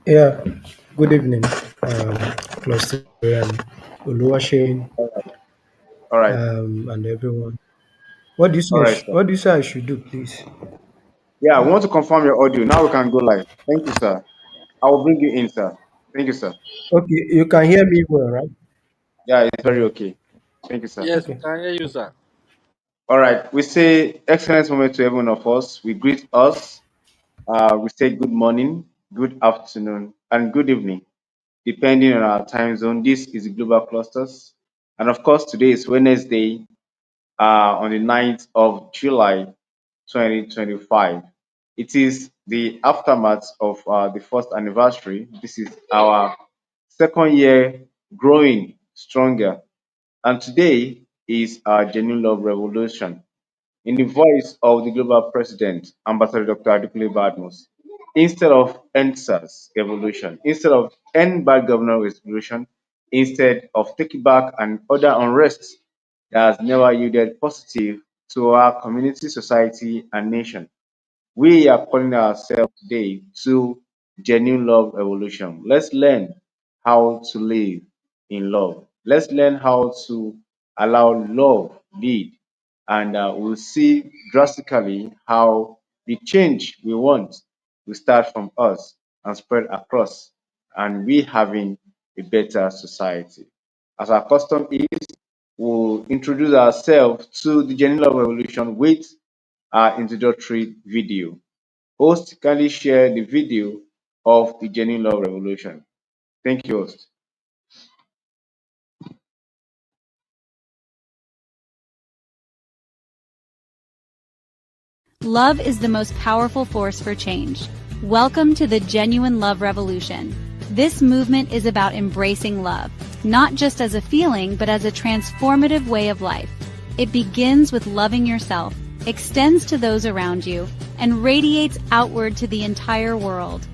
Yeah, good evening, Cluster and Oluwashane, All right. and everyone. What do you All say? right, sir. What do you say I should do, please? Yeah, I want to confirm your audio. Now we can go live. Thank you, sir. I will bring you in, sir. Thank you, sir. Okay, you can hear me well, right? Yeah, it's very okay. Thank you, sir. Yes, we Okay. can hear you, sir. All right. We say excellent moment to every one of us. We greet us. We say good morning, good afternoon, and good evening, depending on our time zone. This is Global Clusters. And of course, today is Wednesday, on the 9th of July 2025. It is the aftermath of the first anniversary. This is our second year growing stronger. And today is our Genuine Love Revolution. In the voice of the global president, Ambassador Dr. Adekunle Badmus, instead of NSAS evolution, instead of end bad governance revolution, instead of take it back and other unrest that has never yielded positive to our community, society, and nation. We are calling ourselves today to genuine love evolution. Let's learn how to live in love. Let's learn how to allow love lead, and we'll see drastically how the change we want will start from us and spread across, and we having a better society. As our custom is, we'll introduce ourselves to the genuine love revolution with our introductory video. Host, kindly share the video of the Genuine Love Revolution. Thank you, host. Love is the most powerful force for change. Welcome to the Genuine Love Revolution. This movement is about embracing love, not just as a feeling, but as a transformative way of life. It begins with loving yourself, extends to those around you, and radiates outward to the entire world.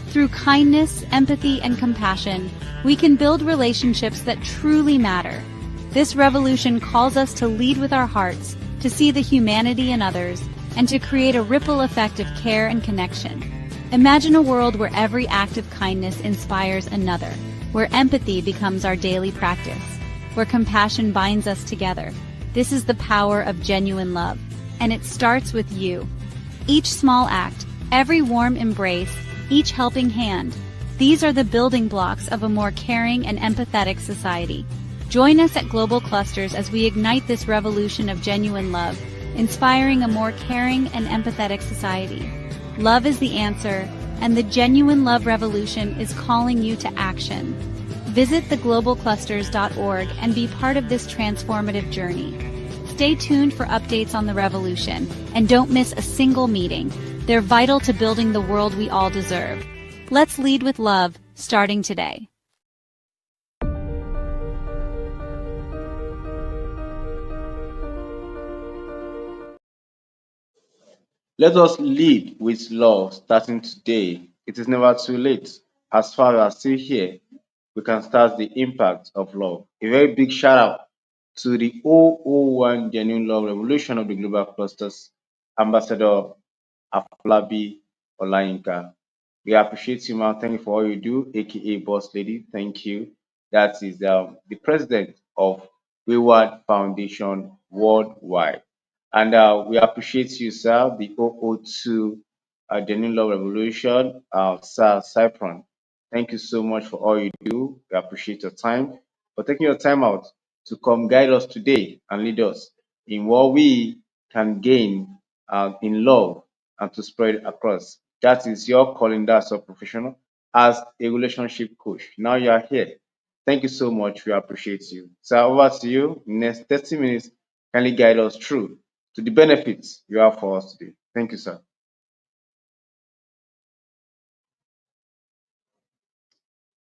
Through kindness, empathy, and compassion, we can build relationships that truly matter. This revolution calls us to lead with our hearts, to see the humanity in others, and to create a ripple effect of care and connection. Imagine a world where every act of kindness inspires another, where empathy becomes our daily practice, where compassion binds us together. This is the power of genuine love, and it starts with you. Each small act, every warm embrace, each helping hand, these are the building blocks of a more caring and empathetic society. Join us at Global Clusters as we ignite this revolution of genuine love, inspiring a more caring and empathetic society. Love is the answer, and the Genuine Love Revolution is calling you to action. Visit theglobalclusters.org and be part of this transformative journey. Stay tuned for updates on the revolution, and don't miss a single meeting. They're vital to building the world we all deserve. Let's lead with love, starting today. Let us lead with love starting today. It is never too late. As far as we are still here, we can start the impact of love. A very big shout out to the 001 Genuine Love Revolution of the Global Clusters, Ambassador Afolabi Olayinka. We appreciate you, man. Thank you for all you do, aka Boss Lady. Thank you. That is the president of Wayward Foundation Worldwide. And we appreciate you, sir, the 002 Genuine Love Revolution, Sir Cypron. Thank you so much for all you do. We appreciate your time, for taking your time out to come guide us today and lead us in what we can gain in love and to spread it across. That is your calling, that's your professional as a relationship coach. Now you are here. Thank you so much. We appreciate you. So over to you. Next 30 minutes, kindly guide us through to the benefits you have for us today. Thank you, sir.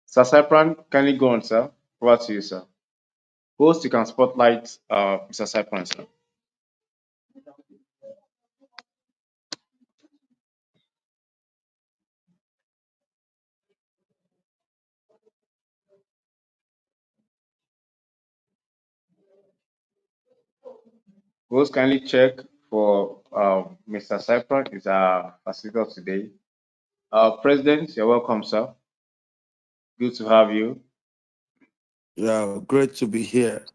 Sir Cypran, kindly go on, sir. Over to you, sir. Host, you can spotlight Mr. Cypran, sir. Host, kindly check for Mr. Cypran is our facilitator today. President, you're welcome, sir. Good to have you. Yeah, great to be here.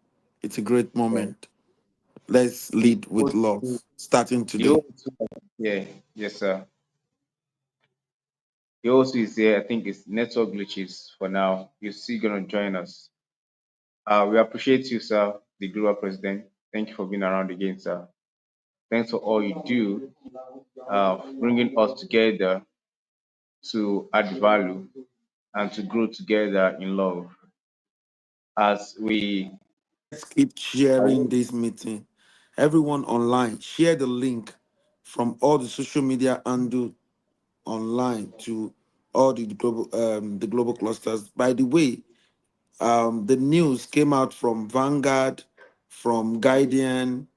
It's a great Yeah. moment. Let's The lead with O2, love, starting the today. O2, yeah, yes, sir. The O2 is here. I think it's network glitches for now. You're still gonna join us. We appreciate you, sir, the global president. Thank you for being around again, sir. Thanks for all you do, bringing us together to add value and to grow together in love. As we, Let's keep sharing this meeting. Everyone online, share the link from all the social media and online to all the global clusters. By the way, the news came out from Vanguard, from Guardian,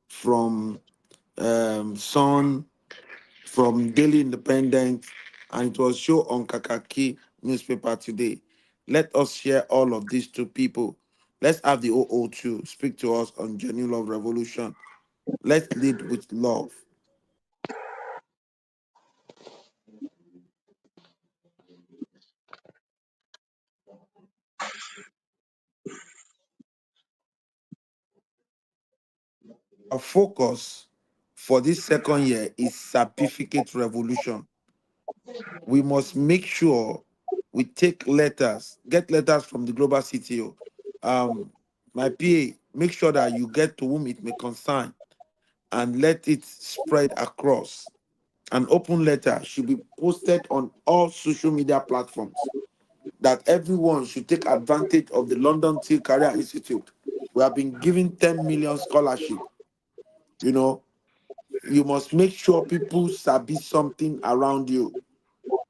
from Sun, from Daily Independent, and it was shown on Kakaki newspaper today. Let us share all of these to people. Let's have the OO2 speak to us on Genuine Love Revolution. Let's lead with love. Our focus for this second year is certificate revolution. We must make sure we take letters, get letters from the global CTO. Um, my PA, make sure that you get to whom it may concern and let it spread across. An open letter should be posted on all social media platforms that everyone should take advantage of the London Tea Career Institute. We have been given 10 million scholarship. You know, you must make sure people sabi something around you.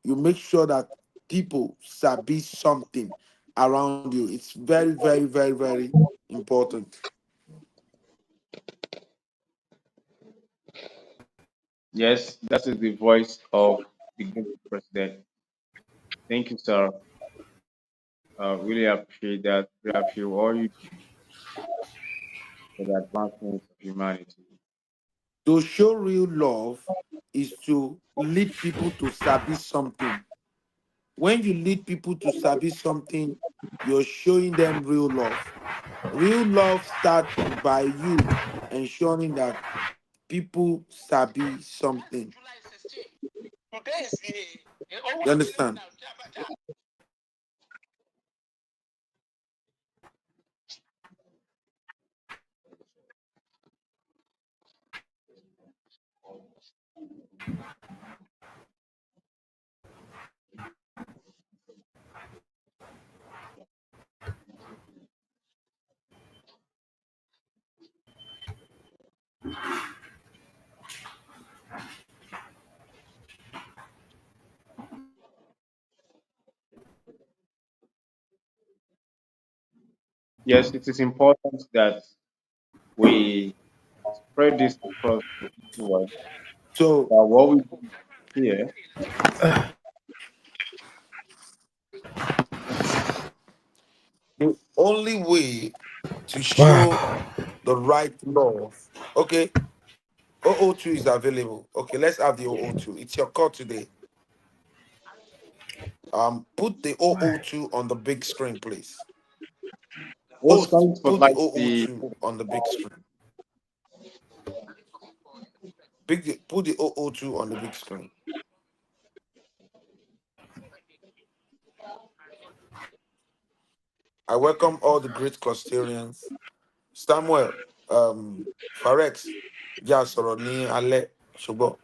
You make sure that people sabi something around you. It's very, very, very, very important. yes, that is the voice of the global president. Thank you, sir. Really appreciate that. Really appreciate all you do for the advancement of humanity. To show real love is to lead people to sabi something. When you lead people to sabi something, you're showing them real love. Real love starts by you ensuring that people sabi something. You understand? Yes, it is important that we spread this across the world. So That what we do here, the only way to show Wow. the right love. Okay, OO2 is available. Okay, let's have the OO2. It's your call today. Put the OO2 on the big screen, please. what's Host, coming put the spotlight the OO2 on the big screen. Put the OO2 on the big screen. I welcome all the great clustarians. Samuel, Farex, Jasoroni, Ale, Shubo.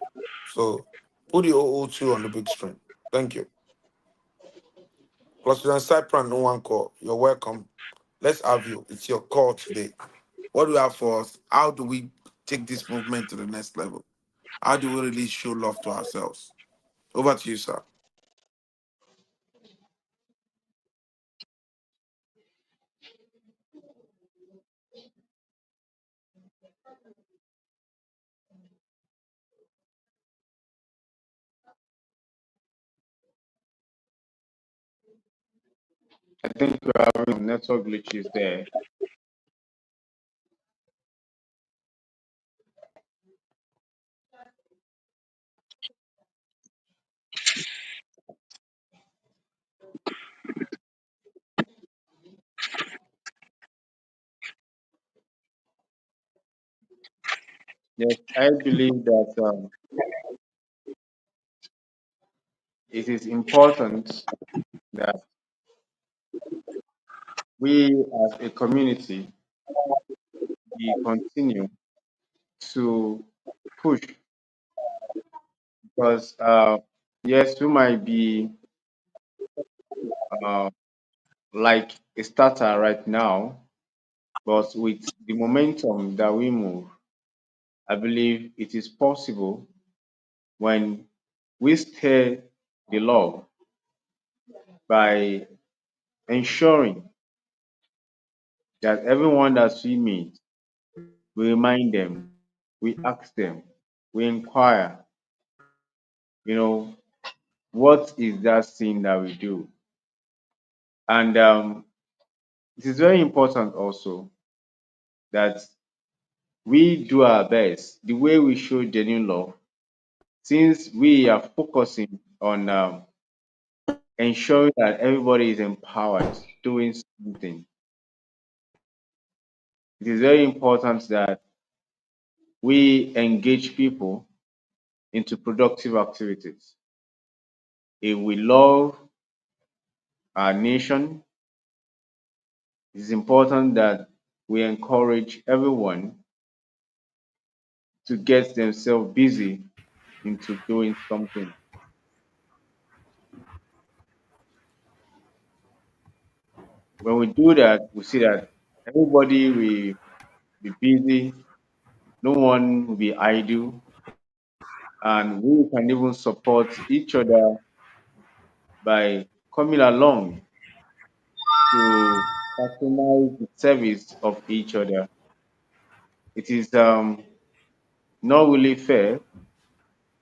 So put the OO2 on the big screen. Thank you. Clustarian Cypran, no one call. You're welcome. Let's have you. It's your call today. What do you have for us? How do we take this movement to the next level? How do we really show love to ourselves? Over to you, sir. I think we're having network glitches there. Yes, I believe that it is important that we as a community we continue to push because yes, we might be uh, like a starter right now, but with the momentum that we move, I believe it is possible when we stir the love by ensuring that everyone that we meet, we remind them, we ask them, we inquire, you know, what is that thing that we do? And it is very important also that we do our best, the way we show genuine love, since we are focusing on ensuring that everybody is empowered doing something. It is very important that we engage people into productive activities. If we love our nation, it is important that we encourage everyone to get themselves busy into doing something. When we do that, we see that everybody will be busy, no one will be idle, and we can even support each other by coming along to patronize the service of each other. It is not really fair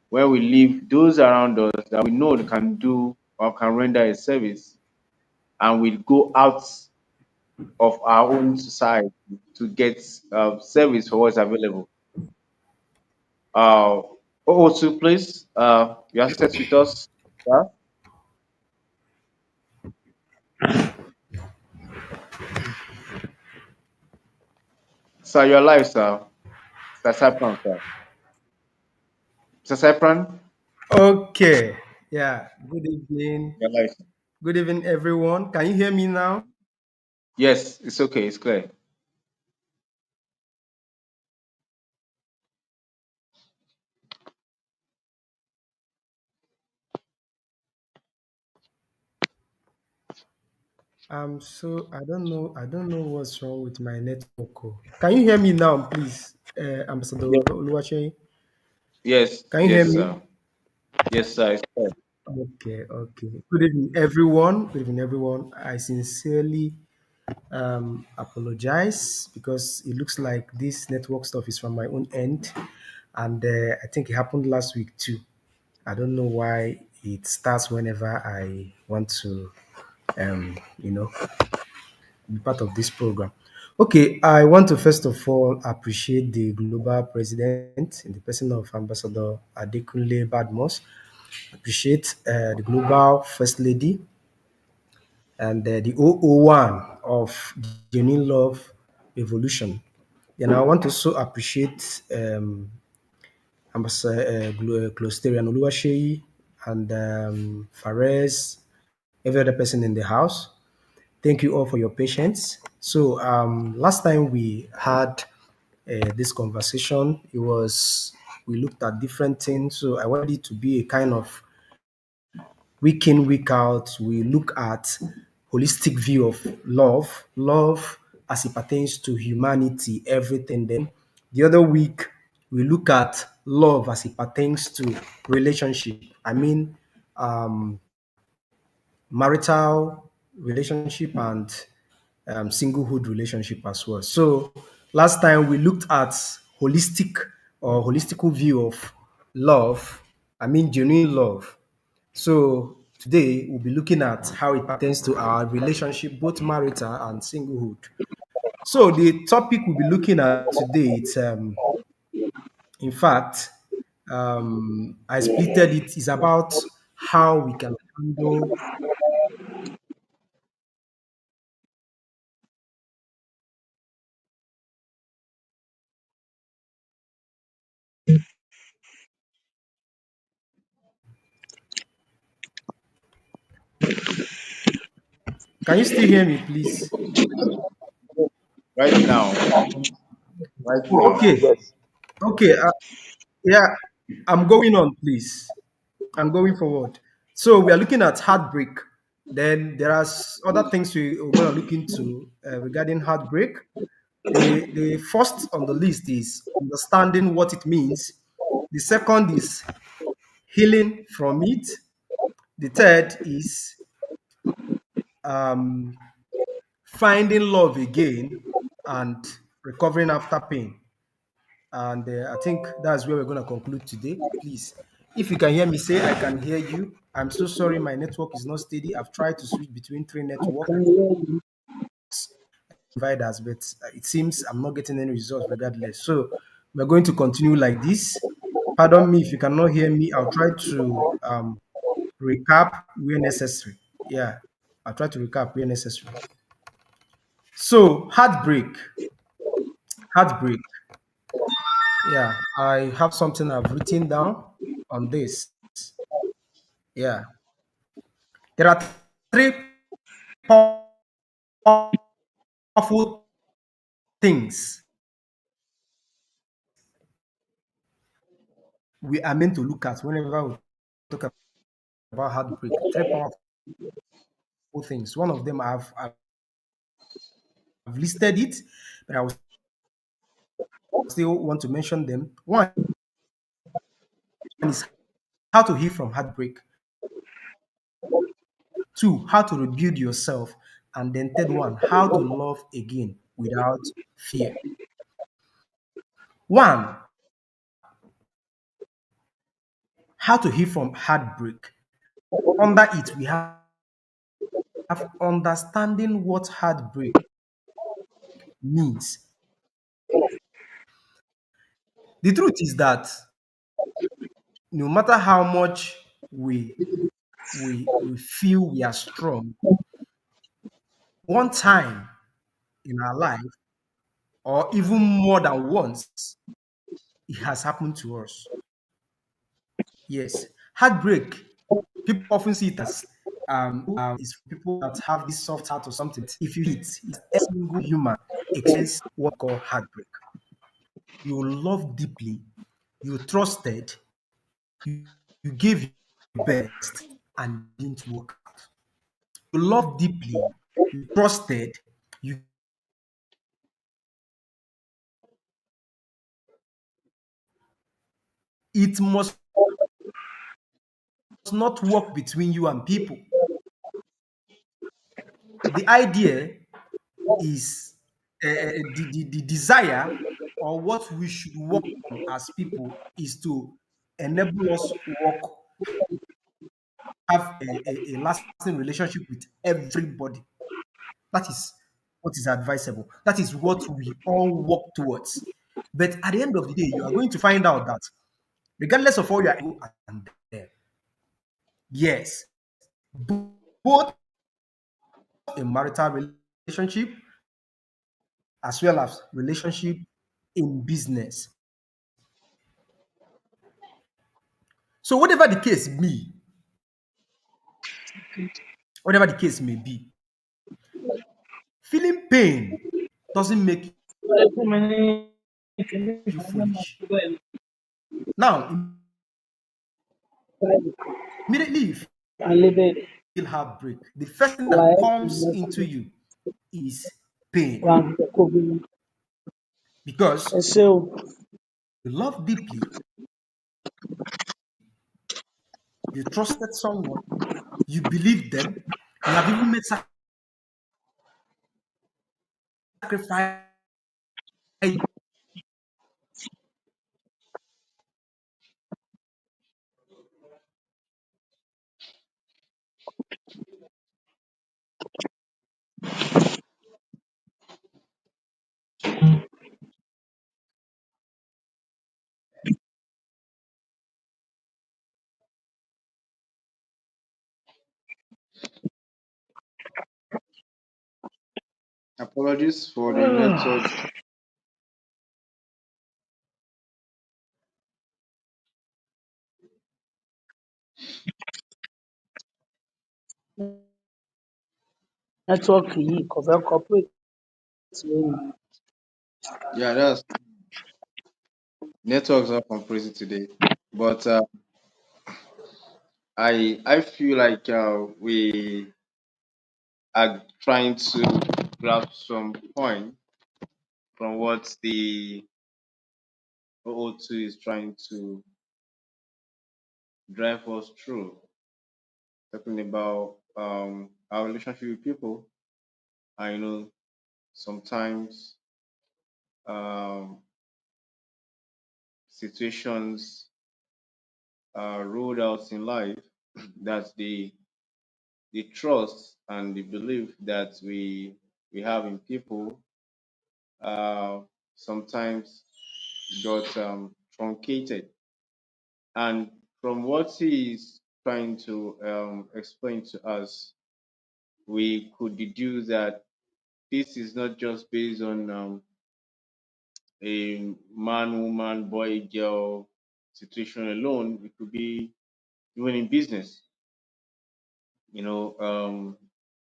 when we leave those around us that we know they can do or can render a service and we go out of our own society to get service for what's available. Uh, also, please, you are set with us, sir. Sir, you're live, sir. Sir Cypran, sir. Sir Cypran, Okay. Yeah. Good evening. you're live. Sir. Good evening, everyone. Can you hear me now? Yes, it's okay, it's clear. I don't know what's wrong with my network. Oh. Can you hear me now, please? Ambassador Yes, Oluwaseyi. yes, Can you hear yes, me? sir. Yes, sir, it's clear. Okay, okay. Good evening, everyone. Good evening, everyone. I sincerely apologize because it looks like this network stuff is from my own end, and I think it happened last week too. I don't know why it starts whenever I want to, you know, be part of this program. Okay, I want to first of all appreciate the global president in the person of Ambassador Adekunle Badmos. Appreciate the global first lady and the 001 of Genuine Love Revolution. Then I want to also appreciate Closterian Oluwaseyi and Fares, every other person in the house. Thank you all for your patience. So last time we had this conversation, it was we looked at different things. So I wanted it to be a kind of week in, week out. We look at holistic view of love as it pertains to humanity, everything. Then the other week we look at love as it pertains to relationship. I mean, um, marital relationship and singlehood relationship as well. So last time we looked at holistic or holistical view of love. I mean genuine love. So today we'll be looking at how it pertains to our relationship, both marital and singlehood. So the topic we'll be looking at today, it's in fact, I splitted it, is about how we can handle Can you still hear me, please? Right now, right Oh, now. okay. Okay. Yeah, I'm going on, please. I'm going forward. So we are looking at heartbreak. Then there are other things we're going to look into regarding heartbreak. The first on the list is understanding what it means. The second is healing from it. The third is um, finding love again and recovering after pain. And I think that's where we're going to conclude today. Please, if you can hear me, say I can hear you. I'm so sorry, my network is not steady. I've tried to switch between three I network can hear you. providers, but it seems I'm not getting any results regardless. So we're going to continue like this. Pardon me if you cannot hear me. I'll try to recap where necessary. Yeah, I'll try to recap where necessary. So heartbreak. Yeah, I have something I've written down on this. Yeah, there are three powerful things we are meant to look at whenever we talk about heartbreak. Three powerful things. One of them I've listed it, but I will still want to mention them. One is how to heal from heartbreak. Two, how to rebuild yourself. And then third one, how to love again without fear. One, how to heal from heartbreak. Under it, we have understanding what heartbreak means. The truth is that no matter how much we feel we are strong, one time in our life, or even more than once, it has happened to us. Yes, heartbreak. People often see it as it's for people that have this soft heart or something. If you hit, it's every single human experience what we call heartbreak. You love deeply, you trusted, you gave your best, and didn't work out. You love deeply, you trusted, you it must not work between you and people. The idea is the desire or what we should work on as people is to enable us work, have a lasting relationship with everybody. That is what is advisable. That is what we all work towards. But at the end of the day, you are going to find out that regardless of all you are able and there, yes, both a marital relationship as well as relationship in business. So whatever the case may be, feeling pain doesn't make Too many you foolish. Now, immediately you unlimited feel heartbreak, the first thing that life comes into you is pain one COVID. because And so you love deeply, you trusted someone, you believed them, you have even made sacrifice. Apologies for the network. nẹ́tíwọ́ọ̀kì yìí kò fẹ́ cooperate lónìí. Yeah, that's networks are compressing today. But I feel like we are trying to grab some point from what the OO2 is trying to drive us through, talking about our relationship with people. I know sometimes um, situations rolled out in life that the trust and the belief that we have in people uh, sometimes got truncated. And from what he is trying to explain to us, we could deduce that this is not just based on a man, woman, boy, girl situation alone. It could be even in business. You know,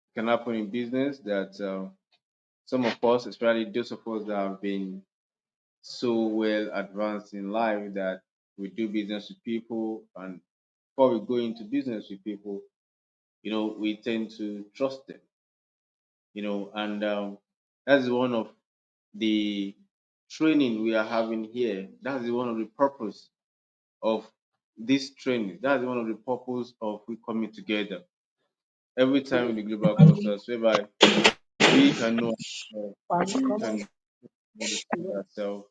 it can happen in business that some of us, especially those of us that have been so well advanced in life that we do business with people, and before we go into business with people, we tend to trust them, and that's one of the training we are having here. That's one of the purpose of this training. That's one of the purpose of we coming together every time in the global clusters, whereby we can know ourselves, we can understand ourselves,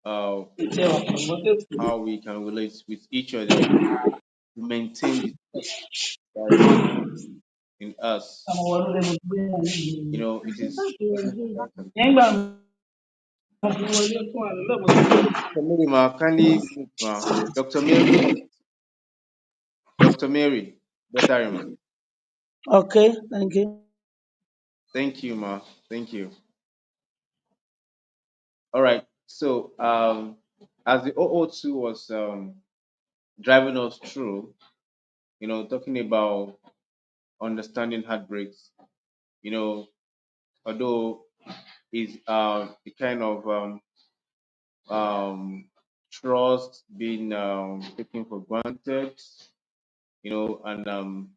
uh, how we can relate with each other to maintain the trust that is in us. It is very important. Dr. Mary, ma, kindly mute, ma. Dr. Mary, Dr. Mary, better, ma. Okay, thank you. Thank you, ma. Thank you. All right. So, as the OO2 was driving us through, talking about understanding heartbreaks, you know, although is the kind of um, trust being taken for granted, and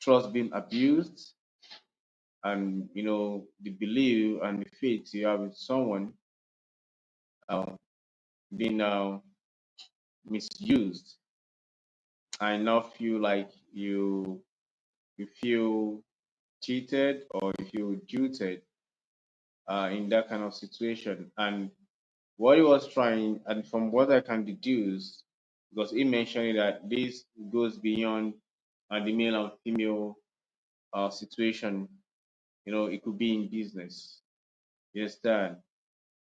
trust being abused, and the belief and the faith you have in someone uh, being misused. I now feel like you feel cheated or you feel jilted in that kind of situation. And what he was trying, and from what I can deduce, because he mentioned that this goes beyond the male and female situation. It could be in business. You understand?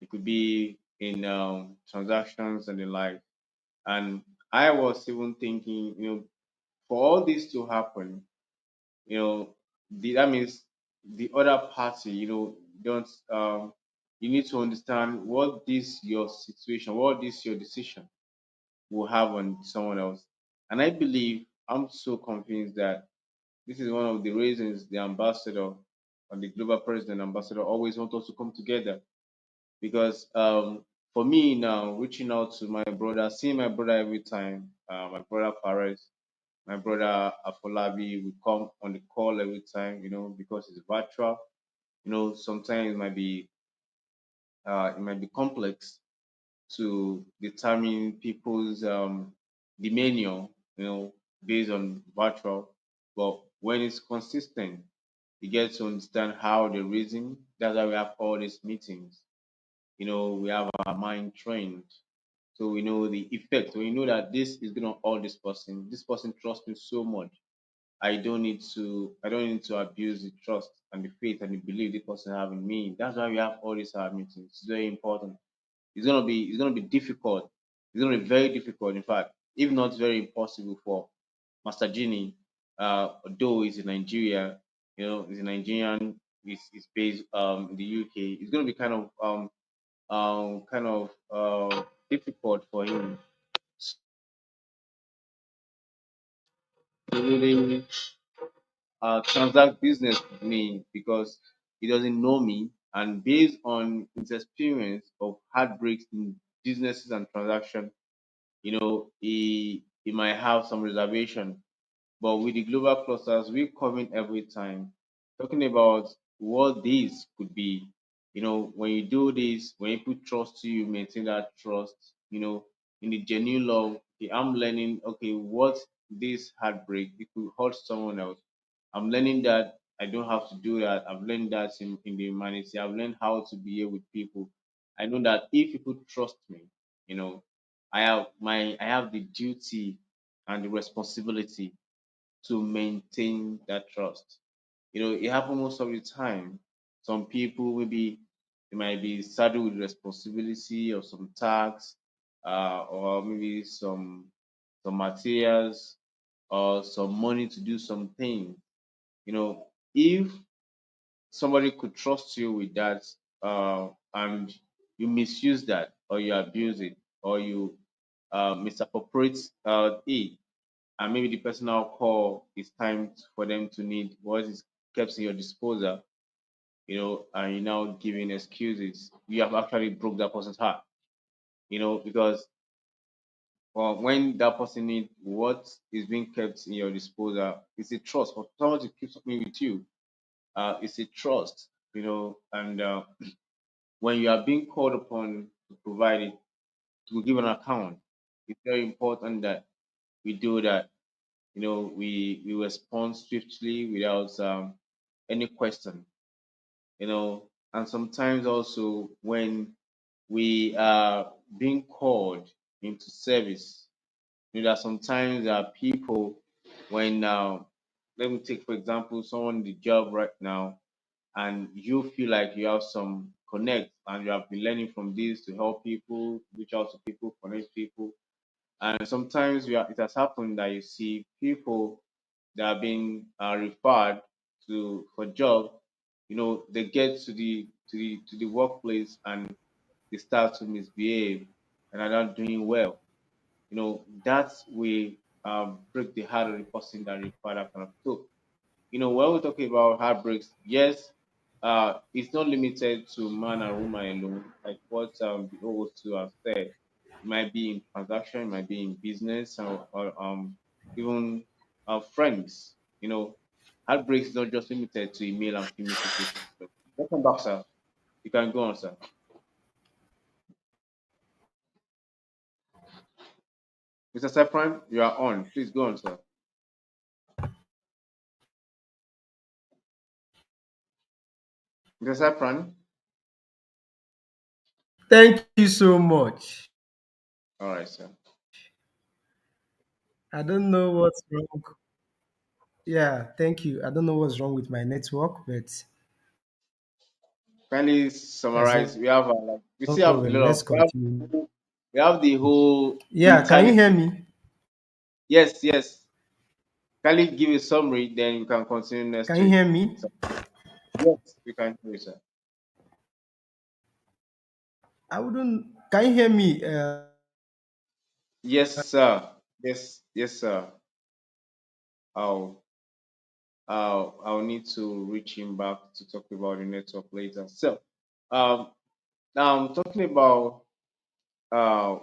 It could be in transactions and the like. And I was even thinking, for all this to happen, that means the other party, don't you need to understand what this your situation, what this your decision will have on someone else. And I believe, I'm so convinced that this is one of the reasons the ambassador and the global president ambassador always want us to come together. Because for me now, reaching out to my brother, seeing my brother every time, my brother Fares, my brother Afolabi, we come on the call every time, because it's virtual. Sometimes it might be complex to determine people's demeanor, based on virtual. But when it's consistent, you get to understand how they reason. That's why we have all these meetings. We have our mind trained. So we know the effect. So we know that this is gonna all this person. This person trusts me so much. I don't need to abuse the trust and the faith and the belief the person have in me. That's why we have all these our meetings. It's very important. It's gonna be difficult. It's gonna be very difficult, in fact, if not very impossible for Master Genie, though he's in Nigeria, he's a Nigerian, he's based in the UK. It's gonna be kind of difficult for him to really transact business with me because he doesn't know me, and based on his experience of heartbreaks in businesses and transaction, he might have some reservation. But with the global clusters, we come in every time talking about what this could be. When you do this, when people trust you, maintain that trust, in the genuine love, okay, I'm learning, okay, what this heartbreak, it could hurt someone else. I'm learning that I don't have to do that. I've learned that in the humanity. I've learned how to be here with people. I know that if people trust me, you know, I have the duty and the responsibility to maintain that trust. It happens most of the time. Some people maybe they might be saddled with responsibility or some tasks, or maybe some materials or some money to do something. If somebody could trust you with that, and you misuse that or you abuse it or you misappropriate it, and maybe the personal call is time for them to need what is kept in your disposal, and you're now giving excuses, you have actually broke that person's heart, because when that person needs what is being kept in your disposal, it's a trust for someone to keep something with you. It's a trust, and when you are being called upon to provide it, to give an account, it's very important that we do that. We respond swiftly without any question. And sometimes also when we are being called into service, that sometimes there are people when let me take for example someone in the job right now, and you feel like you have some connect and you have been learning from this to help people, reach out to people, connect people. And sometimes it has happened that you see people that are being referred to for job. They get to the workplace and they start to misbehave and are not doing well. That will break the heart of the person that referred that kind of took. When we're talking about heartbreaks, yes, it's not limited to man and woman alone, like what the O2 have said. It might be in transaction, it might be in business, or even friends. Heartbreaks is not just limited to a male and female situation. So, welcome back, sir. You can go on, sir. Mr. Safran, you are on. Please go on, sir. Mr. Safran, Thank you so much. all right, sir. I don't know what's wrong. Yeah, thank you. I don't know what's wrong with my network, but Kindly there's summarize. no We have we still have a problem. lot Let's of continue. we have the whole Yeah, can you hear eternity. me? Yes, yes. Kindly give a summary, then you can continue next Can you week. hear me? So, yes, we can hear you, sir. I wouldn't. Can you hear me? Yes, sir. Yes, yes, sir. I'll I'll need to reach him back to talk about the network later. So, um, now I'm talking about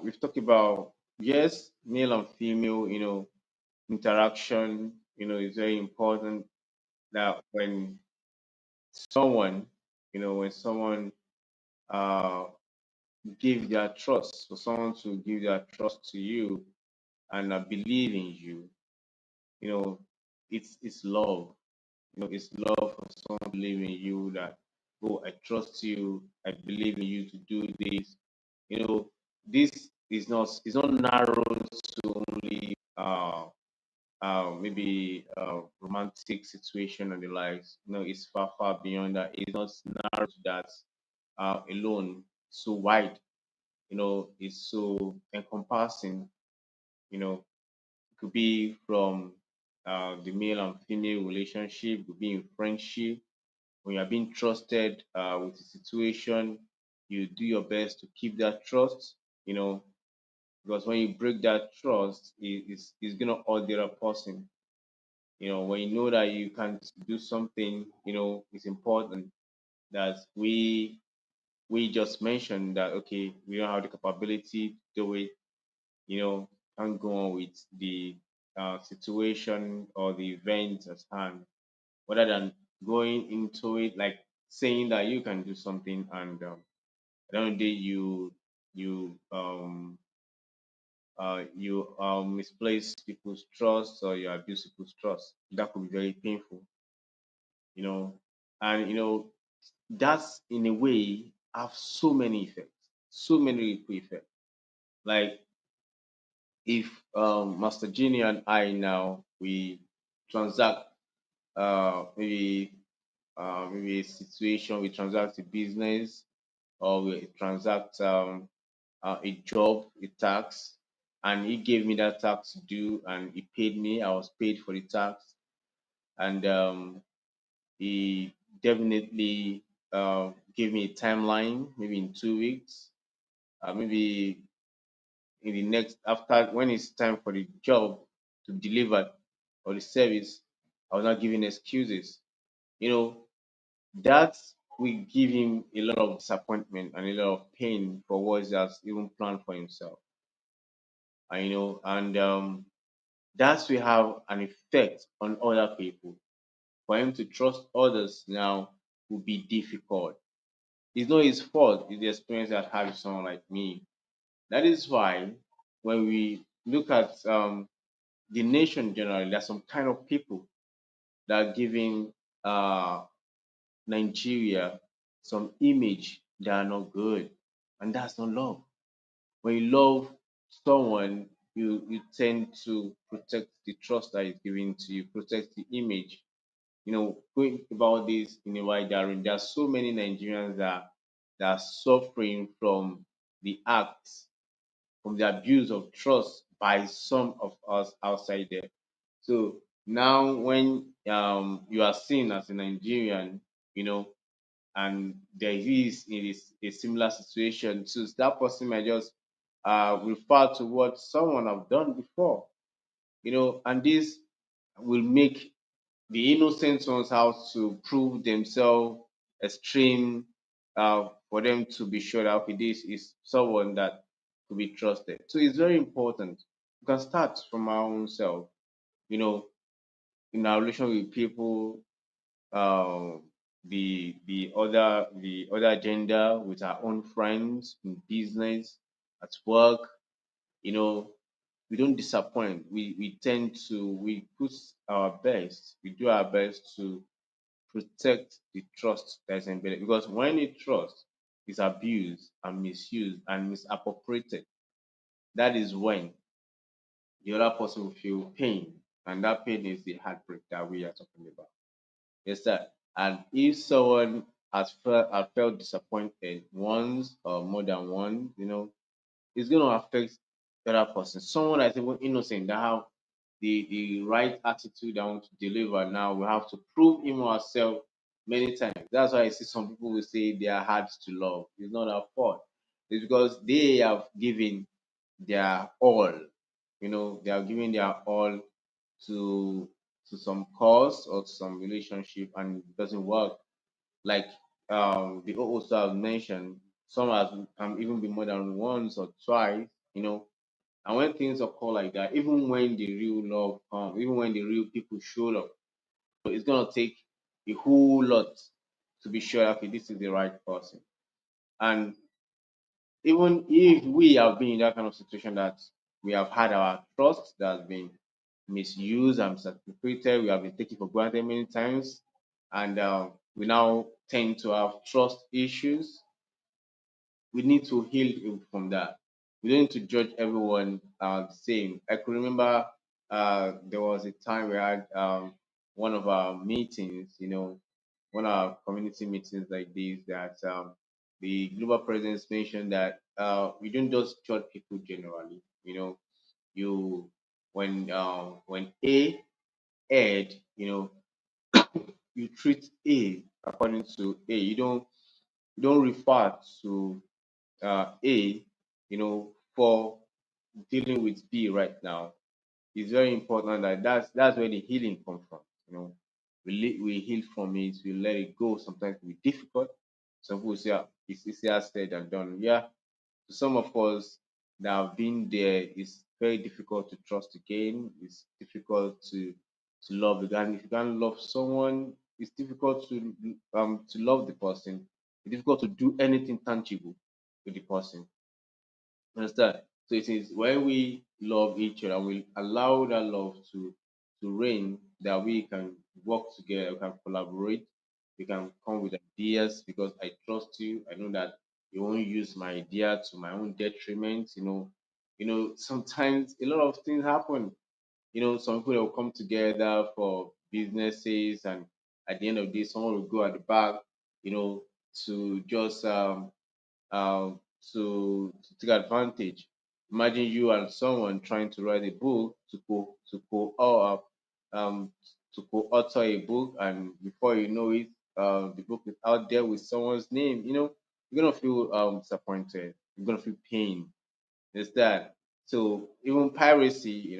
we've talked about, yes, male and female, interaction, is very important. That someone, when someone uh give their trust, for someone to give their trust to you and believe in you, you know, it's love. It's love for someone to believe in you that, oh, I trust you, I believe in you to do this. This is not narrowed to only maybe romantic situation and the likes. It's far, far beyond that. It's not narrowed to that alone. So wide, it's so encompassing. It could be from the male and female relationship, it could be in friendship. When you're being trusted with a situation, you do your best to keep that trust, because when you break that trust, it's going to hurt the other person. When you know that you can do something, it's important that we just mentioned that okay, we don't have the capability to do it, can't go on with the situation or the event at hand, rather than going into it like saying that you can do something, and at the end of the day you misplace people's trust, or you abuse people's trust. That could be very painful, you know, and that's in a way have so many effects, so many ripple effects. Like if Master Genie and I now we transact maybe a situation, we transact a business, or we transact a job, a tax, and he gave me that tax to do, and he paid me. I was paid for the tax, and he definitely gave me a timeline, maybe in 2 weeks, maybe in the next after when it's time for the job to deliver or the service. I was not giving excuses. You know, that will give him a lot of disappointment and a lot of pain for what he has even planned for himself. And that will have an effect on other people. For him to trust others now will be difficult. It's not his fault, it's the experience that had with someone like me. That is why when we look at the nation generally, there's some kind of people that are giving uh, Nigeria some image that are not good, and that's not love. When you love someone, you tend to protect the trust that is given to you, protect the image. Going about this in a wider range, there are so many Nigerians that are suffering from the acts, from the abuse of trust by some of us outside there. So now, when you are seen as a Nigerian, you know, and there is it is a similar situation, so that person might just refer to what someone have done before, and this will make the innocent ones have to prove themselves extreme for them to be sure that okay, this is someone that could be trusted. So it's very important. We can start from our own self, you know, in our relation with people, um, the other gender, with our own friends, in business, at work. You know, we don't disappoint. We tend to we put our best. We do our best to protect the trust that is embedded. Because when a trust is abused and misused and misappropriated, that is when the other person will feel pain, and that pain is the heartbreak that we are talking about. Yes, sir. And if someone has felt disappointed once or more than once, it's going to affect the other person. Someone that's even innocent, that have the right attitude, that want to deliver. Now we have to prove him or herself many times. That's why I see some people will say they are hard to love. It's not our fault. It's because they have given their all. They are giving their all to some cause or to some relationship, and it doesn't work. Like the also have mentioned, some has can even be more than once or twice. And when things occur like that, even when the real love comes, even when the real people show up, so it's gonna take a whole lot to be sure, okay, this is the right person. And even if we have been in that kind of situation, that we have had our trust that has been misused and misappropriated, we have been taken for granted many times, and we now tend to have trust issues. We need to heal from that. We don't need to judge everyone the same. I could remember there was a time we had one of our meetings, one of our community meetings like this, that the global presidents mentioned that we don't just judge people generally. You when A aired, you treat A according to A. You don't refer to A, for dealing with B right now. it's very important that that's where the healing comes from. You know, we heal from it, we let it go. Sometimes it can be difficult. Some people say, it's easier said than done. Yeah, to some of us that have been there, it's very difficult to trust again. It's difficult to love again. If you can't love someone, it's difficult to love the person. It's difficult to do anything tangible with the person. Understand? So it is when we love each other, we allow that love to reign, that we can work together, we can collaborate, we can come with ideas because I trust you. I know that you won't use my idea to my own detriment. Sometimes a lot of things happen. Some people will come together for businesses, and at the end of the day, someone will go at the back, you know, to just um, to take advantage. Imagine you and someone trying to write a book um, to co-author a book, and before you know it, the book is out there with someone's name. You're gonna feel disappointed. You're gonna feel pain. There's that. So even piracy,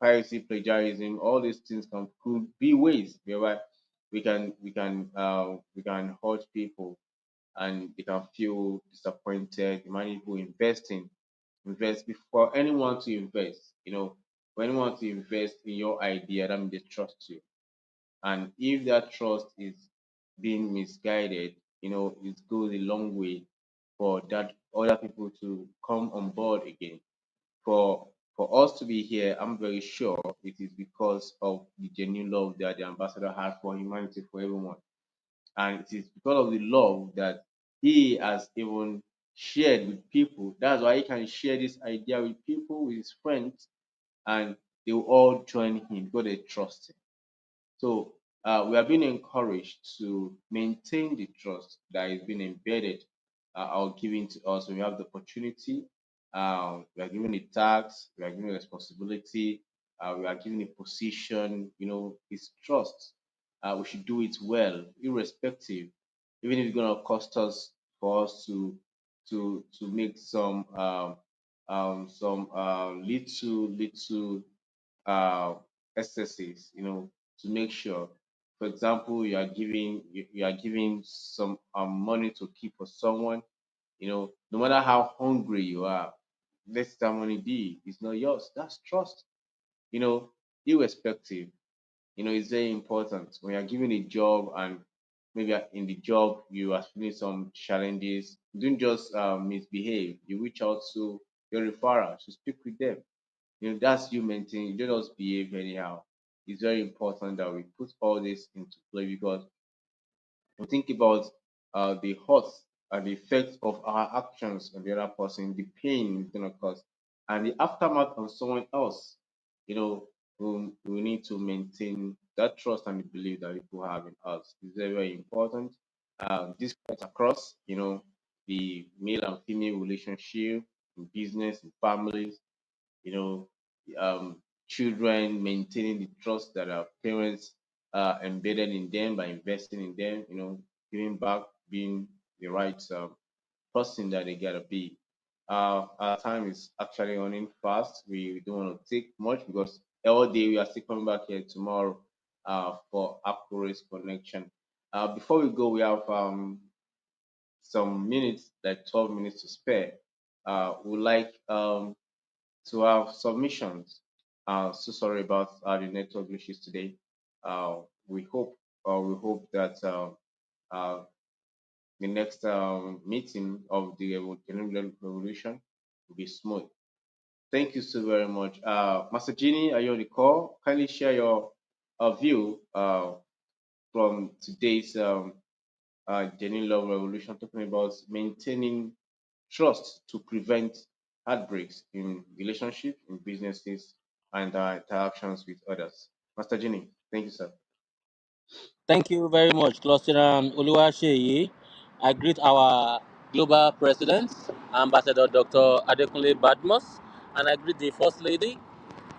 piracy, plagiarism, all these things could be ways whereby we can hurt people and they can feel disappointed. Imagine people invest before anyone to invest. For anyone to invest in your idea, that means they trust you. And if that trust is being misguided, it goes a long way for that other people to come on board again. For us to be here, I'm very sure it is because of the genuine love that the ambassador has for humanity, for everyone. And it is because of the love that he has even shared with people. That's why he can share this idea with people, with his friends, and they will all join him because they trust him. So we are being encouraged to maintain the trust that is being embedded or given to us when we have the opportunity. We are given a task, we are given a responsibility, we are given a position. It's trust. We should do it well, irrespective, even if it's going to cost us for us to make some little uh, excesses, to make sure. For example, you are giving some money to keep for someone. No matter how hungry you are, let that money be. It's not yours. That's trust. You know, irrespective. It's very important when you're given a job and maybe in the job you are feeling some challenges. Don't just misbehave. You reach out to your referral to speak with them. That's you maintaining. You don't just behave anyhow. It's very important that we put all this into play because we think about the hurt and the effect of our actions on the other person, the pain it's gonna cause, and the aftermath on someone else. We need to maintain that trust and the belief that people have in us. It's very, very important. This cuts across, the male and female relationship, in business, in families, you know, children maintaining the trust that our parents embedded in them by investing in them, giving back, being the right person that they gotta be. Our time is actually running fast. We don't want to take much because all day we are still coming back here tomorrow for accurate connection. Before we go, we have some minutes, like 12 minutes to spare. We like to have submissions. So sorry about the network issues today. Uh, we hope we hope that uh, the next meeting of the Genuine Revolution will be smooth. Thank you so very much. Master Genie, are you on the call? Kindly share your view from today's Genuine Love Revolution, talking about maintaining trust to prevent heartbreaks in relationships, in businesses, and interactions with others. Master Jenny, thank you, sir. Thank you very much, Clusteran Oluwaseyi. I greet our global president, Ambassador Dr. Adekunle Badmus, and I greet the First Lady.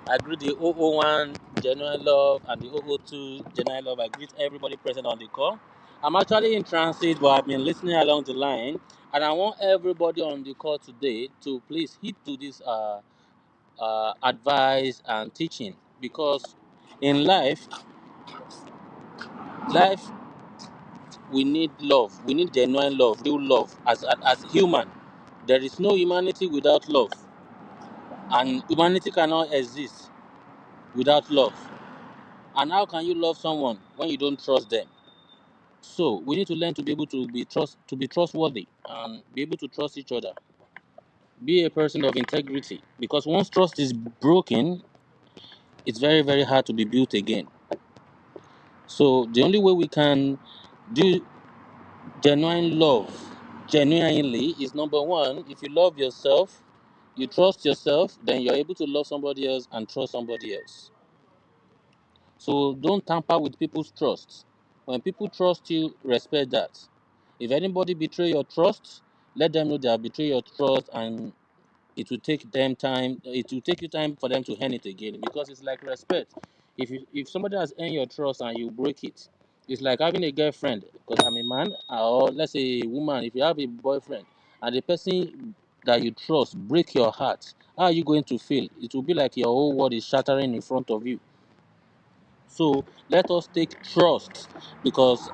I greet the 001 Genuine Love and the 002 Genuine Love. I greet everybody present on the call. I'm actually in transit, but I've been listening along the line, and I want everybody on the call today to please hit to this advice and teaching, because in life we need love. We need genuine love, real love. As human, there is no humanity without love, and humanity cannot exist without love. And how can you love someone when you don't trust them? So we need to learn to be able to be trustworthy and be able to trust each other. Be a person of integrity, because once trust is broken, it's very very hard to be built again. So the only way we can do genuine love genuinely is, number one, if you love yourself, you trust yourself, then you're able to love somebody else and trust somebody else. So don't tamper with people's trust. When people trust you, respect that. If anybody betray your trust, let them know they have betrayed your trust, and it will take you time for them to earn it again, because it's like respect. If somebody has earned your trust and you break it, it's like having a girlfriend, because I'm a man, or let's say a woman. If you have a boyfriend and the person that you trust break your heart, how are you going to feel? It will be like your whole world is shattering in front of you. So let us take trust, because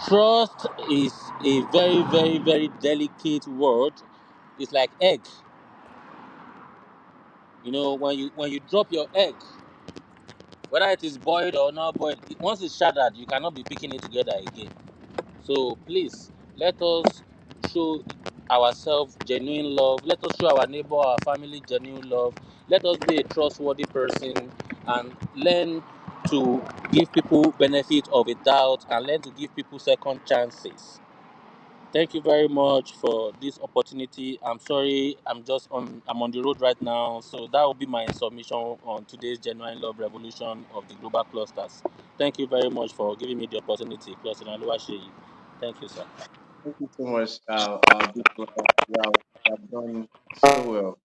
trust is a very very very delicate word. It's like egg. When you drop your egg, whether it is boiled or not boiled, once it's shattered, you cannot be picking it together again. So please, let us show ourselves genuine love. Let us show our neighbor, our family genuine love. Let us be a trustworthy person, and learn to give people benefit of a doubt, and learn to give people second chances. Thank you very much for this opportunity. I'm sorry, I'm on the road right now, so that will be my submission on today's genuine love revolution of the global clusters. Thank you very much for giving me the opportunity, Cluster Aluwasheyi. Thank you, sir. Thank you so much, big brother. You have done so well.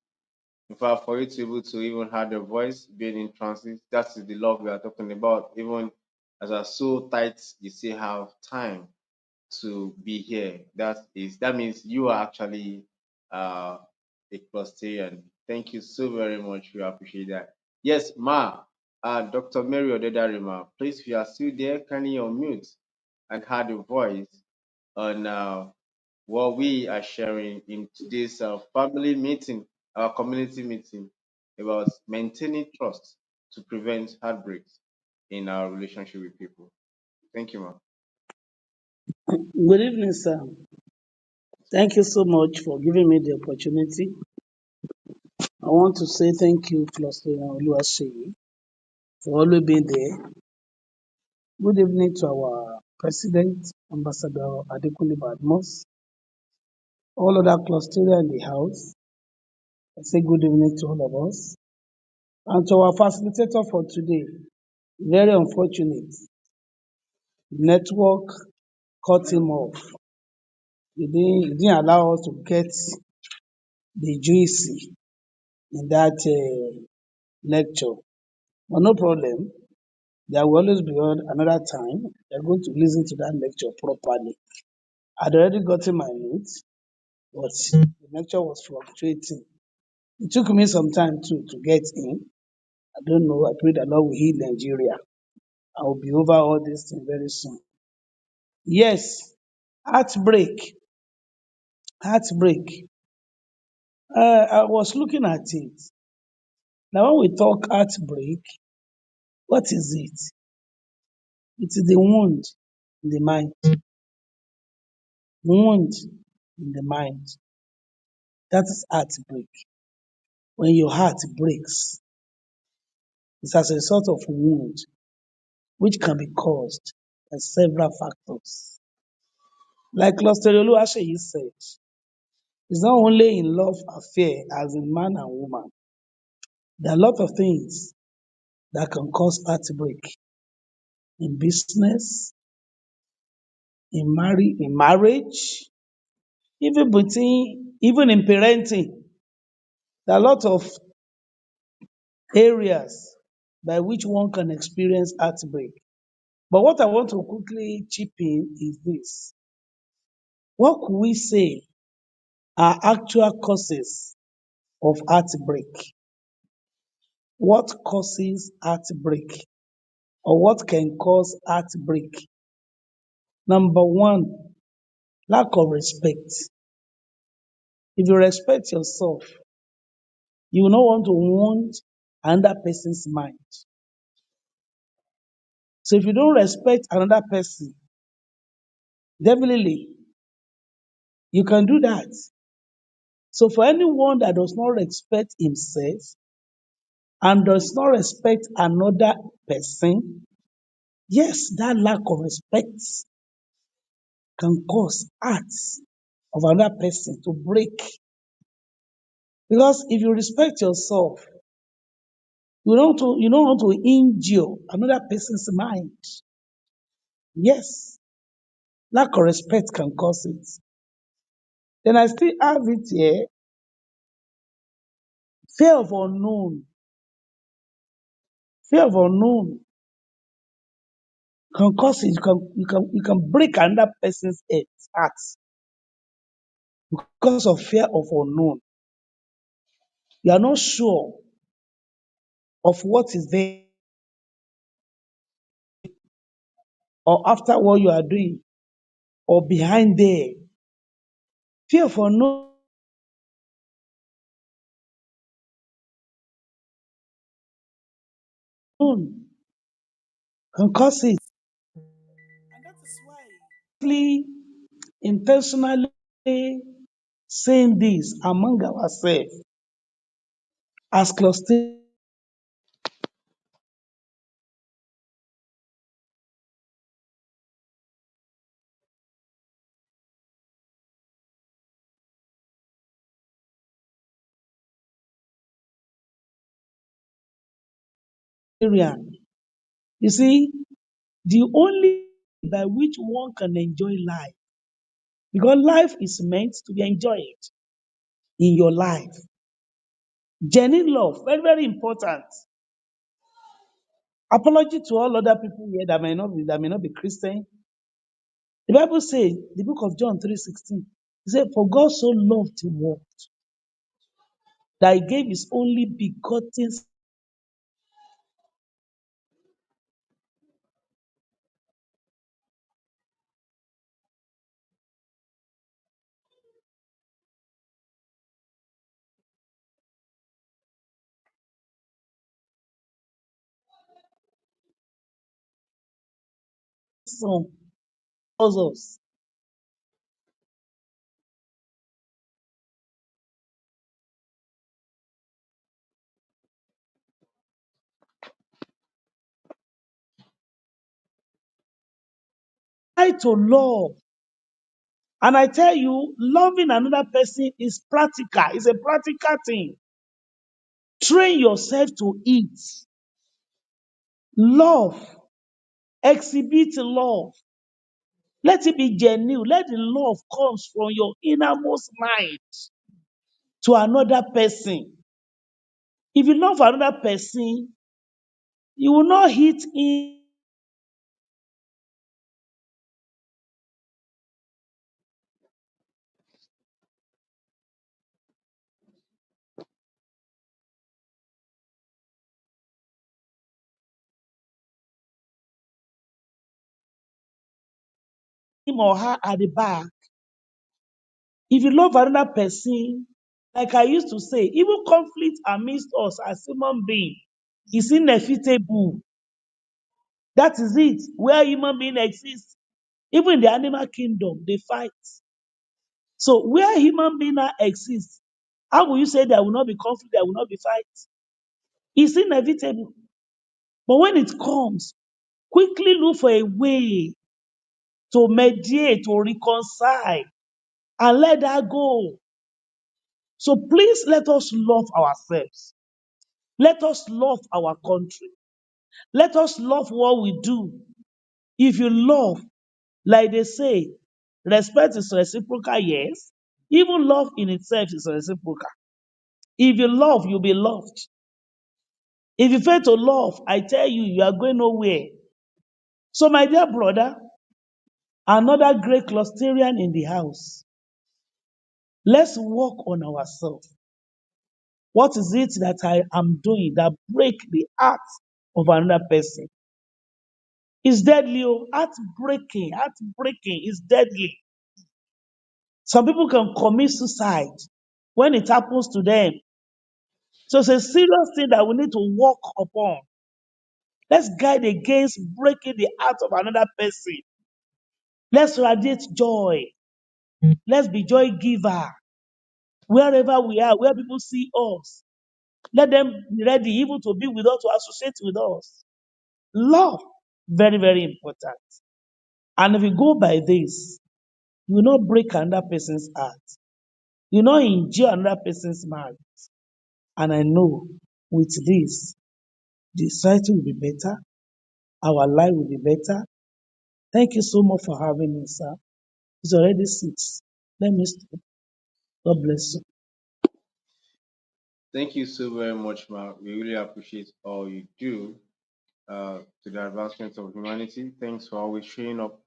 In fact, for you to be able to even have the voice being in transit, that is the love we are talking about. Even as are so tight, you still have time to be here. That means you are actually uh, a Clustarian. Thank you so very much. We appreciate that. Yes, Ma, Dr. Mary Odedarima, please, if you are still there, can you unmute and have a voice on what we are sharing in today's family meeting, our community meeting, about maintaining trust to prevent heartbreaks in our relationship with people. Thank you, Ma. Good evening, sir. Thank you so much for giving me the opportunity. I want to say thank you, Cluster Oluwaseyi, for always being there. Good evening to our President, Ambassador Adekunle Badmos, all other clusters in the house. I say good evening to all of us. And to our facilitator for today, very unfortunate. Network cut him off. He didn't allow us to get the juicy in that lecture. But no problem. There will always be another time. We're going to listen to that lecture properly. I'd already gotten my notes, but the lecture was fluctuating. It took me some time too to get in. I don't know. I pray the Lord will heal Nigeria. I will be over all this thing very soon. Yes, heartbreak. Heartbreak. I was looking at it. Now, when we talk heartbreak, what is it? It is the wound in the mind. Wound in the mind. That is heartbreak. When your heart breaks, it's as a result of wound which can be caused by several factors. Like Cluster Oluwaseyi said, it's not only in love affair as in man and woman. There are a lot of things that can cause heartbreak in business, in marriage, even in parenting. There are a lot of areas by which one can experience heartbreak. But what I want to quickly chip in is this. What could we say are actual causes of heartbreak? What causes heartbreak or what can cause heartbreak? Number one, lack of respect. If you respect yourself, you will not want to wound another person's mind. So if you don't respect another person, definitely you can do that. So for anyone that does not respect himself and does not respect another person, yes, that lack of respect can cause hearts of another person to break. Because if you respect yourself, you don't want to injure another person's mind. Yes, lack of respect can cause it. Then I still have it here, fear of unknown. Fear of unknown can cause it. You can break another person's heart because of fear of unknown. You are not sure of what is there or after what you are doing or behind there. Fear of unknown can cause it. And that is why we intentionally saying this among ourselves as clusters area. You see, the only by which one can enjoy life, because life is meant to be enjoyed in your life. Genuine love, very, very important. Apology to all other people here that may not be Christian. The Bible says, the book of John 3:16, it said, "For God so loved the world that he gave his only begotten son." Tells us, try to love. And I tell you, loving another person is practical. It's a practical thing. Train yourself to eat. Love. Exhibit love. Let it be genuine. Let the love comes from your innermost mind to another person. If you love another person, you will not hit him or her at the back. If you love another person, like I used to say, even conflict amidst us as human beings is inevitable. That is it. Where human being exists, even in the animal kingdom, they fight. So where human being now exists, how will you say there will not be conflict, there will not be fight? It's inevitable. But when it comes, quickly look for a way to mediate, to reconcile, and let that go. So please let us love ourselves. Let us love our country. Let us love what we do. If you love, like they say, respect is reciprocal, yes. Even love in itself is reciprocal. If you love, you'll be loved. If you fail to love, I tell you, you are going nowhere. So, my dear brother, another great clusterian in the house, let's work on ourselves. What is it that I am doing that break the heart of another person? It's deadly. Oh. Heartbreaking is deadly. Some people can commit suicide when it happens to them. So it's a serious thing that we need to work upon. Let's guide against breaking the heart of another person. Let's radiate joy. Let's be joy giver. Wherever we are, where people see us, let them be ready even to be with us, to associate with us. Love, very, very important. And if you go by this, you will not break another person's heart. You will not injure another person's mind. And I know with this, the society will be better, our life will be better. Thank you so much for having me, sir. It's already 6. Let me stop. God bless you. Thank you so very much, Ma. We really appreciate all you do to the advancement of humanity. Thanks for always showing up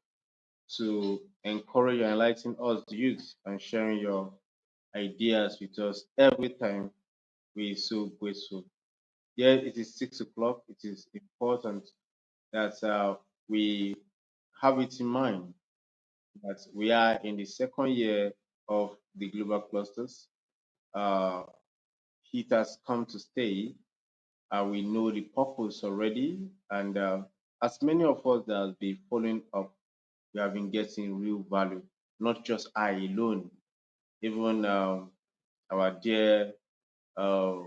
to encourage and enlighten us, the youth, and sharing your ideas with us every time. We're so grateful. Yeah, it is 6 o'clock. It is important that we have it in mind that we are in the second year of the global clusters. Uh, it has come to stay. We know the purpose already, and as many of us that have been following up, we have been getting real value, not just I alone, even our dear uh,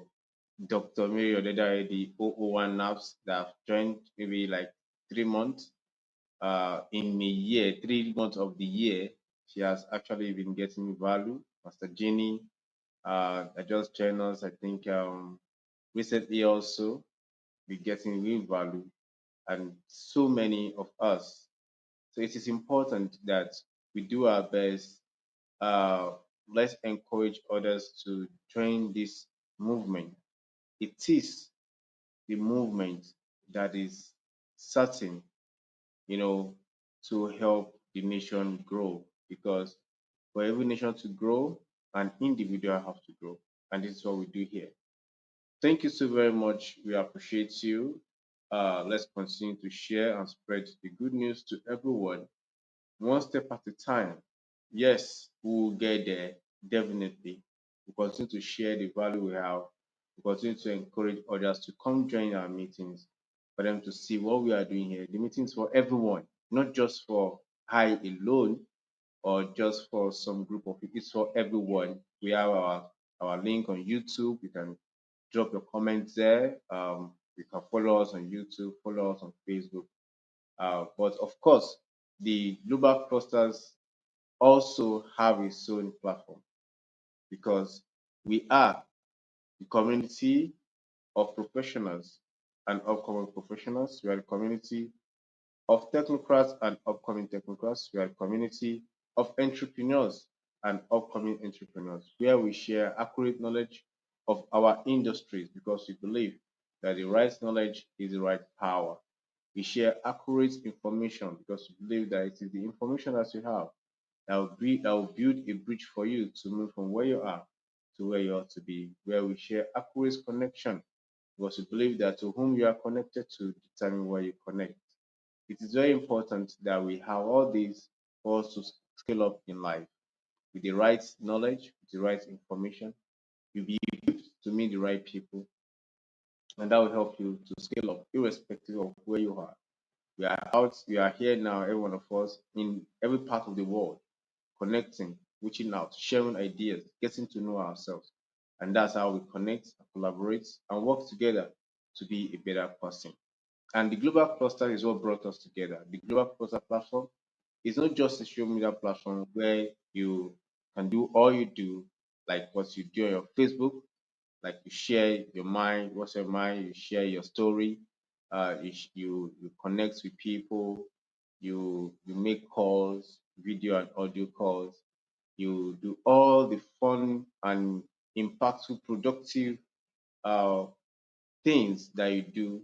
Dr. Mary Odeda, the 001 NAPS that have joined maybe like 3 months in a year, 3 months of the year. She has actually been getting value. Master Jenny, I just joined us, I think recently also, be getting real value, and so many of us. So it is important that we do our best. Uh, let's encourage others to join this movement. It is the movement that is certain, to help the nation grow. Because for every nation to grow, an individual have to grow. And this is what we do here. Thank you so very much. We appreciate you. Let's continue to share and spread the good news to everyone, one step at a time. Yes, we will get there, definitely. We continue to share the value we have. We continue to encourage others to come join our meetings for them to see what we are doing here. The meetings for everyone, not just for I alone or just for some group of people. It's for everyone. We have our link on YouTube. You can drop your comments there. You can follow us on YouTube, follow us on Facebook. But of course, the global clusters also have its own platform because we are the community of professionals and upcoming professionals. We are the community of technocrats and upcoming technocrats. We are a community of entrepreneurs and upcoming entrepreneurs where we share accurate knowledge of our industries because we believe that the right knowledge is the right power. We share accurate information because we believe that it is the information that you have that will build a bridge for you to move from where you are to where you ought to be, where we share accurate connection because we believe that to whom you are connected to determine where you connect. It is very important that we have all these for us to scale up in life with the right knowledge, with the right information. You'll be equipped to meet the right people, and that will help you to scale up, irrespective of where you are. We are here now, every one of us, in every part of the world, connecting, reaching out, sharing ideas, getting to know ourselves. And that's how we connect, collaborate, and work together to be a better person. And the global cluster is what brought us together. The global cluster platform is not just a social media platform where you can do all you do, like what you do on your Facebook, like you share your mind, what's your mind, you share your story, you connect with people, you make calls, video and audio calls, you do all the fun and impactful, productive uh, things that you do,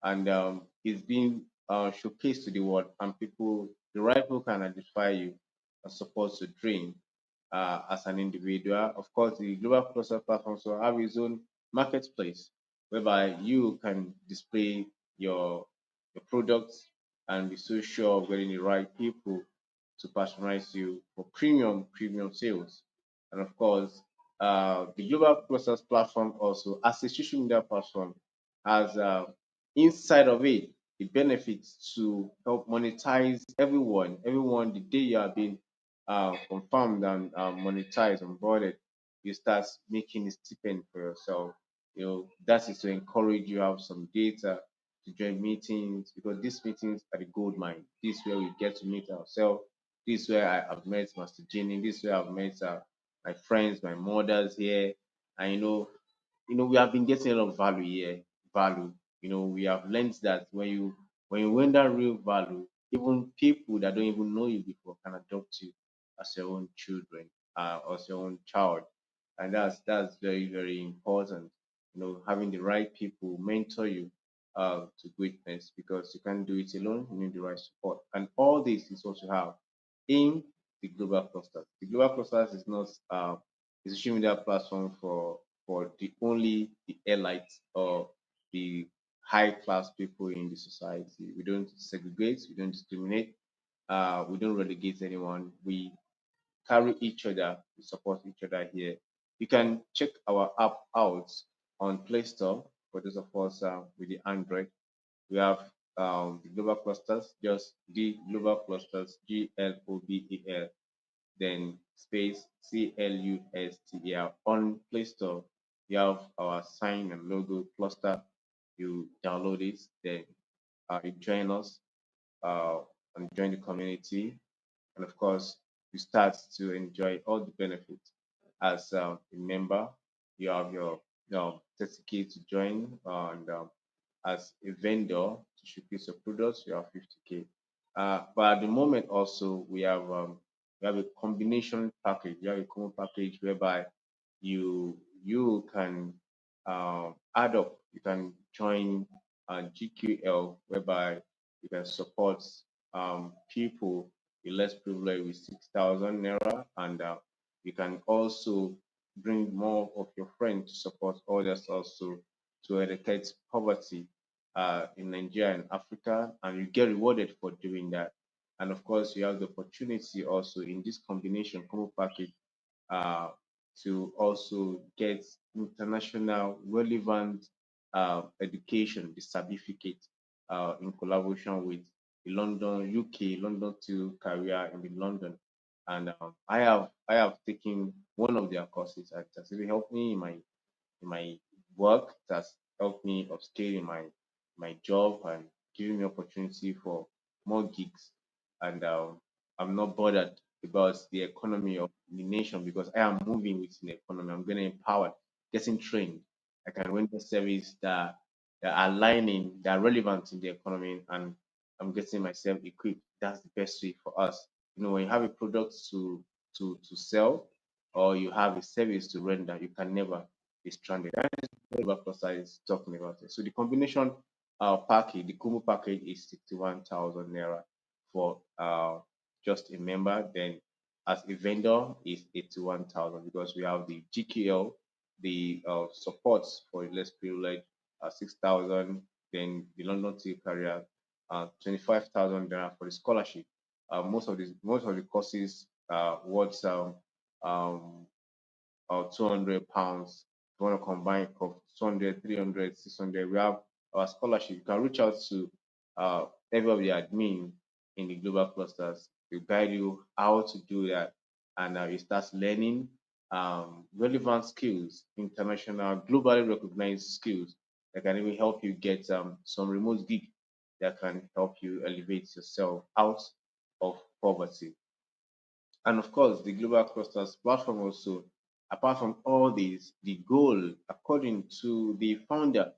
and it's being showcased to the world, and the right people can identify you and support your dream as an individual. Of course, the global cluster platform so have its own marketplace whereby you can display your your products and be so sure of getting the right people to patronize you for premium sales. And of course, the Global Clusters platform also, as a social media platform, has inside of it the benefits to help monetize everyone. Everyone, the day you are being confirmed and monetized and boarded, you start making a stipend for yourself. That is to encourage you have some data to join meetings, because these meetings are the gold mine. This is where we get to meet ourselves. This is where I've met Master Jenny. This is where I've met my friends, my mothers here. And we have been getting a lot of value here. Value. We have learned that when you win that real value, even people that don't even know you before can adopt you as your own children, as your own child. And that's very, very important. Having the right people mentor you to greatness, because you can't do it alone. You need the right support. And all this is what you have in the global clusters. The global clusters is not a social media platform for the elites or the high class people in the society. We don't segregate, we don't discriminate, we don't relegate anyone. We carry each other, we support each other here. You can check our app out on Play Store for those of us with the Android. We have the global clusters, just the global clusters, GLOBAL, then space CLUSTER on Play Store. You have our sign and logo cluster. You download it, then you join us uh, and join the community, and of course you start to enjoy all the benefits. As a member, you have your 30K to join, and as a vendor to showcase your products, you have 50K. But at the moment also we have a combination package. We have a common package whereby you can add up. You can join GQL, whereby you can support people with less privilege with 6,000 naira, and you can also bring more of your friends to support others also to eradicate poverty in Nigeria and Africa, and you get rewarded for doing that. And of course, you have the opportunity also in this combination combo package uh, to also get international relevant education, the certificate, in collaboration with the London, UK, London to career in the London. And I have taken one of their courses, and it has really helped me in my work. It has helped me upscale in my job and giving me opportunity for more gigs. And I'm not bothered about the economy of the nation, because I am moving within the economy. I'm getting empowered, getting trained. I can render service that are aligning, that are relevant in the economy, and I'm getting myself equipped. That's the best way for us. When you have a product to sell, or you have a service to render, you can never be stranded. That is what Costa is talking about. So the combination package, the combo package is 61,000 naira for just a member. Then as a vendor is 81,000, because we have the GKL, the supports for less privilege, 6,000. Then the London Tea Career, 25,000 naira for the scholarship. Most of the courses worth um, 200 pounds. If you want to combine of 200, 300, 600, we have our scholarship. You can reach out to every of the admin in the global clusters. They guide you how to do that, and you start learning relevant skills, international, globally recognized skills that can even help you get some remote gig that can help you elevate yourself out of poverty. And of course, the Global Clusters platform also, apart from all these, the goal, according to the founder,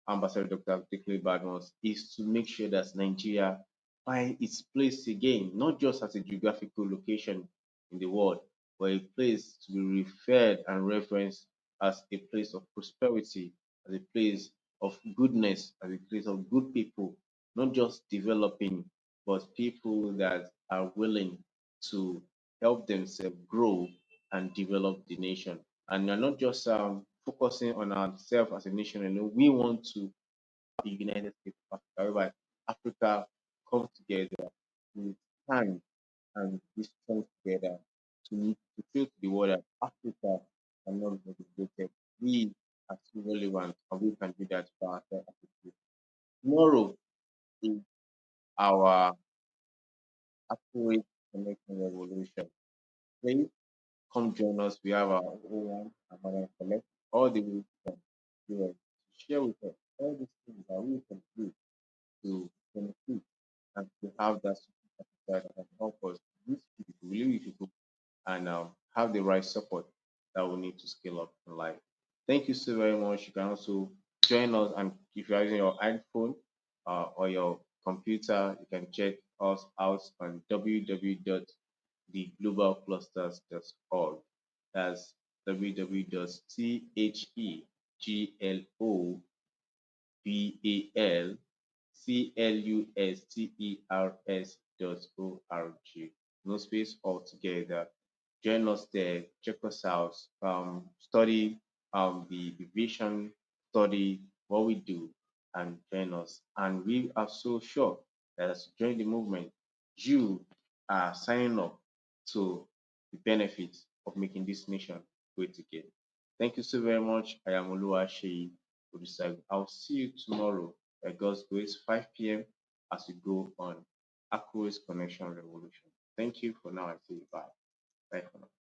Ambassador Dr. Tikle Badmos, is to make sure that Nigeria finds its place again, not just as a geographical location in the world, but a place to be referred and referenced as a place of prosperity, as a place of goodness, as a place of good people, not just developing, but people that are willing to help themselves grow and develop the nation. And you're not just focusing on ourselves as a nation. We want to the United States of Africa, whereby Africa come together, we stand and be strong together to show to the world that Africa cannot be neglected. We are still relevant and we can do that for ourselves. Tomorrow is our accurate connection revolution. Please come join us. We have our own one, Madam Collect, all the way from US to share with us all these things that we can do to benefit and to have that support that can help us reach people, really reach people, and have the right support that we need to scale up in life. Thank you so very much. You can also join us, and if you're using your iPhone or your computer, you can check us out on www.theglobalclusters.org. That's www.theglobalclusters.org. No space altogether. Join us there. Check us out. Study the vision, study what we do, and join us. And we are so sure that as you join the movement, you are signing up to the benefits of making this nation great again. Thank you so very much. I am Oluwaseyi Odusagu. I'll see you tomorrow by God's grace, 5 p.m. as we go on Aku's Connection Revolution. Thank you for now. I say bye. Bye for now.